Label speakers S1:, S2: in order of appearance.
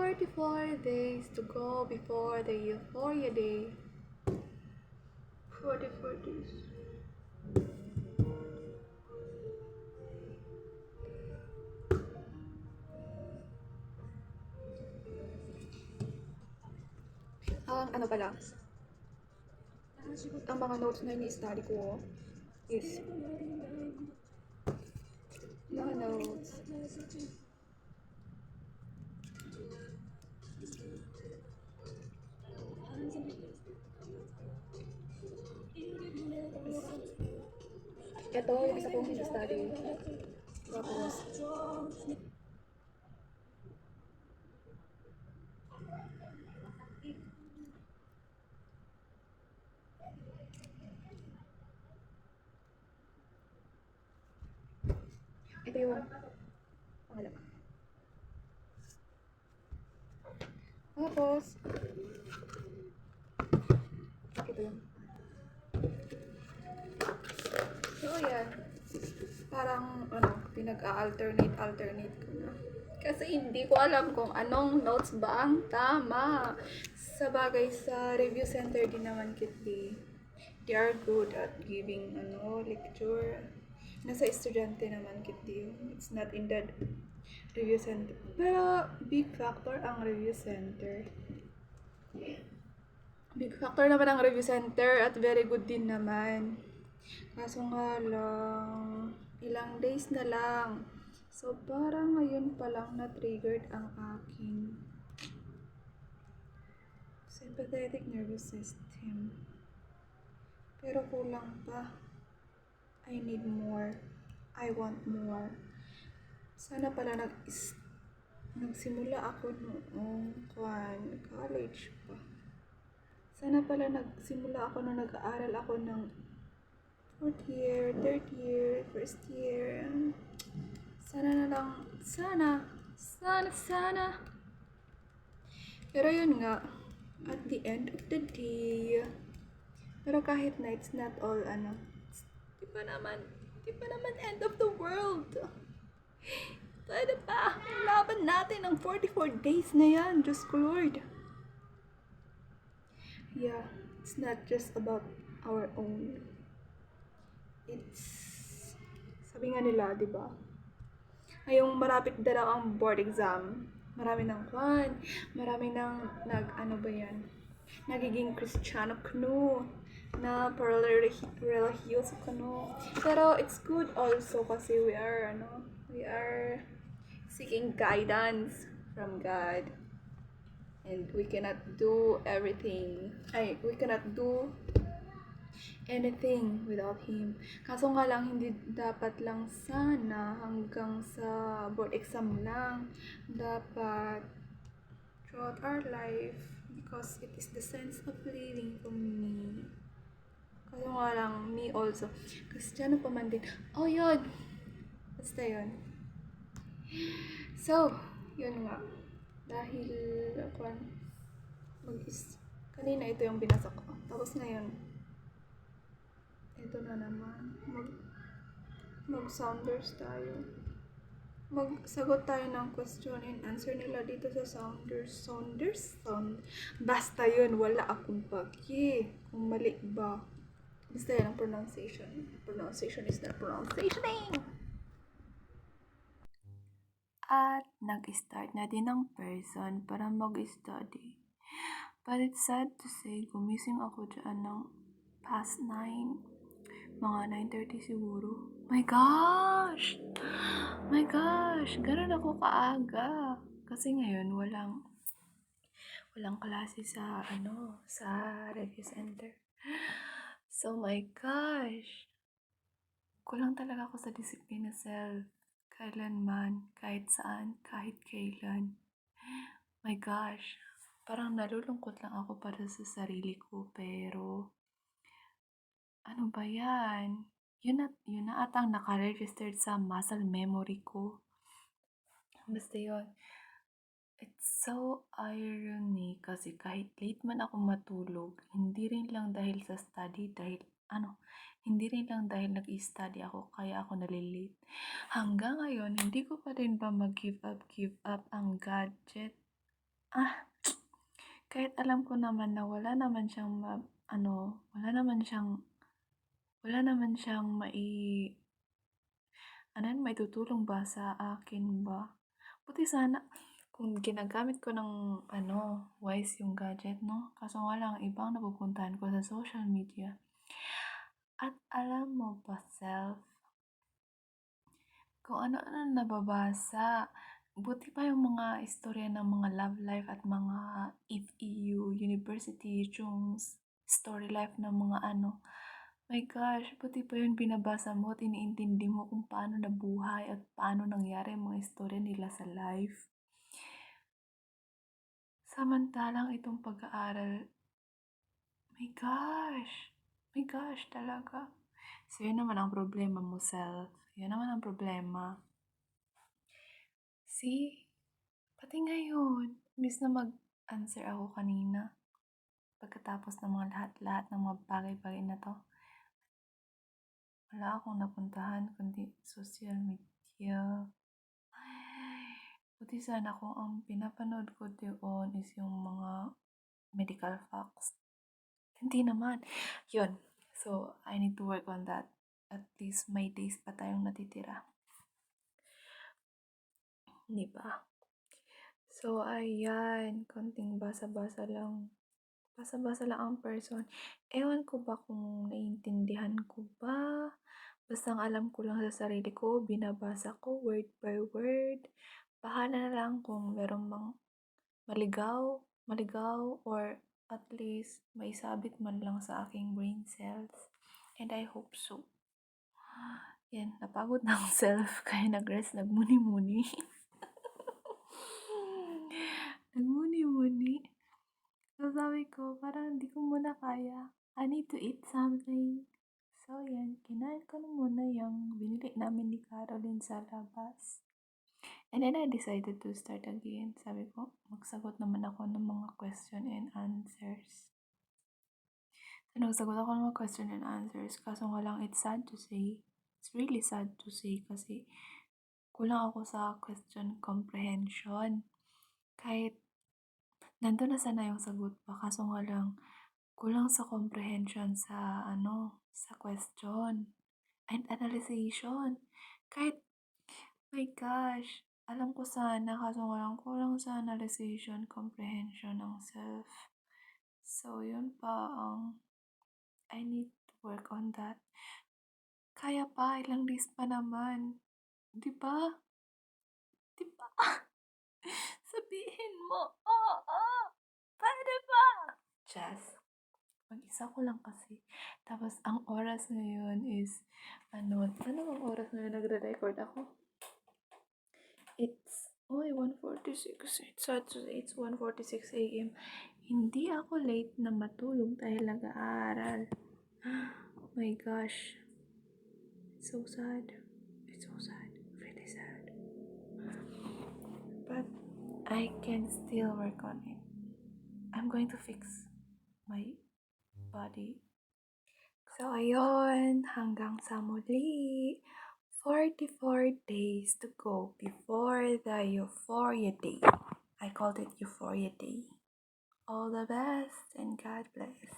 S1: 44 days to go before the Euphoria Day. 44 days. Ano pala, ang mga notes na ini-study ko is mga notes. Ito yung isa kong ini-study. Tapos, ito yung pangalawa. Tapos, ito yung so, yan. Parang, pinag-alternate ko na. Kasi hindi ko alam kung anong notes ba ang tama. Sa bagay, sa review center din naman kitty. They are good at giving, lecture. Nasa estudyante naman kitty. It's not in the review center. Pero, big factor ang review center. Big factor naman ang review center at very good din naman. Kaso nga lang, ilang days na lang. So, parang ngayon pa lang na-triggered ang aking sympathetic nervous system. Pero kulang pa. I need more. I want more. Sana pala nagsimula ako noong college pa. Sana pala nagsimula ako nung nag-aaral ako ng 4th year, 3rd year, 1st year. Sana na lang, sana. Pero yun nga, at the end of the day, pero kahit na it's not all, di pa naman end of the world. Pwede pa, laban natin ang 44 days na yan, Diyos ko Lord. Yeah, it's not just about our own. It's, sabi nga nila, di ba? Ngayong marapit na daw ang board exam, marami ng nagiging Cristiano Cano, na religious Cano. Pero it's good also kasi we are seeking guidance from God. And we cannot do anything without Him. Kaso nga lang, hindi dapat lang sana hanggang sa board exam lang. Dapat throughout our life, because it is the sense of living for me. Kaso nga lang, me also. Kristyano pa man din. Oh, yun! Basta yun. So, yun nga. Dahil, kanina ito yung binasa ko. Tapos ngayon, ito na naman. Mag-sounders tayo. Magsagot tayo ng question and answer nila dito sa sounders. Basta yun, wala akong paki. Kung mali ba. Basta yan ang pronunciation. Pronunciation is not pronunciationing. At nag-start na din ang person para mag-study. But it's sad to say, gumising ako dyan ng past 9. Mga 9:30 siguro. My gosh! Ganun ako kaaga. Kasi ngayon, walang klase sa review center. So, my gosh! Kulang talaga ako sa disiplina self. Kailanman, kahit saan, kahit kailan. My gosh, parang nalulungkot lang ako para sa sarili ko, pero ano ba yan? Yun na atang naka-registered sa muscle memory ko. Basta yun. It's so ironic kasi kahit late man ako matulog, hindi rin lang dahil sa study, hindi rin lang dahil nag-i-study ako kaya ako nalilate. Hanggang ngayon, hindi ko pa rin ba mag-give up ang gadget Ah, kahit alam ko naman na wala naman siyang maitutulong ba sa akin ba? Buti sana kung ginagamit ko ng wise yung gadget 'no, kaso nga lang ibang napupuntahan ko sa social media. At alam mo ba self, kung ano-ano nababasa, buti pa yung mga istorya ng mga love life at mga FEU, university, yung story life ng mga my gosh, buti pa yun binabasa mo at iniintindi mo kung paano nabuhay at paano nangyari ang mga istorya nila sa life. Samantalang itong pag-aaral, my gosh talaga. So yun naman ang problema mo self, yun naman ang problema. See, pati ngayon, imbis na mag-answer ako kanina, pagkatapos ng mga lahat-lahat ng mga bagay-bagay na to, wala akong napuntahan kundi social media. Ay, buti sana kung ang pinapanood ko doon is yung mga medical facts. Hindi naman. Yun. So, I need to work on that. At least may days pa tayong natitira. Di ba? So, ayan. Konting basa-basa lang. Basa-basa lang ang person. Ewan ko ba kung naiintindihan ko ba? Basta ang alam ko lang sa sarili ko, binabasa ko word by word. Bahala na lang kung meron bang maligaw, or at least may sabit man lang sa aking brain cells. And I hope so. Yan, napagod na ang self, kaya nag-rest, nagmuni-muni. Nagmuni-muni. So, sabi ko, parang hindi ko muna kaya. I need to eat something. So, yan, kinain ko na muna yung binili namin ni Caroline sa labas. And then I decided to start again. Sabi ko, magsagot naman ako ng mga question and answers. So, nagsagot ako ng mga question and answers. Kaso nga lang, it's sad to say. It's really sad to say kasi kulang ako sa question comprehension. Kahit nandun na sana yung sagot pa. Kaso nga lang, kulang sa comprehension sa sa question and analyzation. Kahit, my gosh, alam ko sana, kaso nga lang kulang sa analyzation, comprehension ng self. So, yun pa ang I need to work on that. Kaya pa, ilang days pa naman. Di ba? Di ba? Sabihin mo, oo, pwede ba? Just, mag-isa ko lang kasi. Tapos, ang oras ngayon is, ano ang oras ngayon nagre-record ako? It's, 1:46. It's sad to say, it's 1:46 a.m. Hindi ako late na matulog dahil nag-aaral. Oh my gosh. It's so sad. It's so sad. Really sad. But I can still work on it. I'm going to fix my body. So, ayun. Hanggang sa muli. 44 days to go before the Euphoria Day. I called it Euphoria Day. All the best and God bless.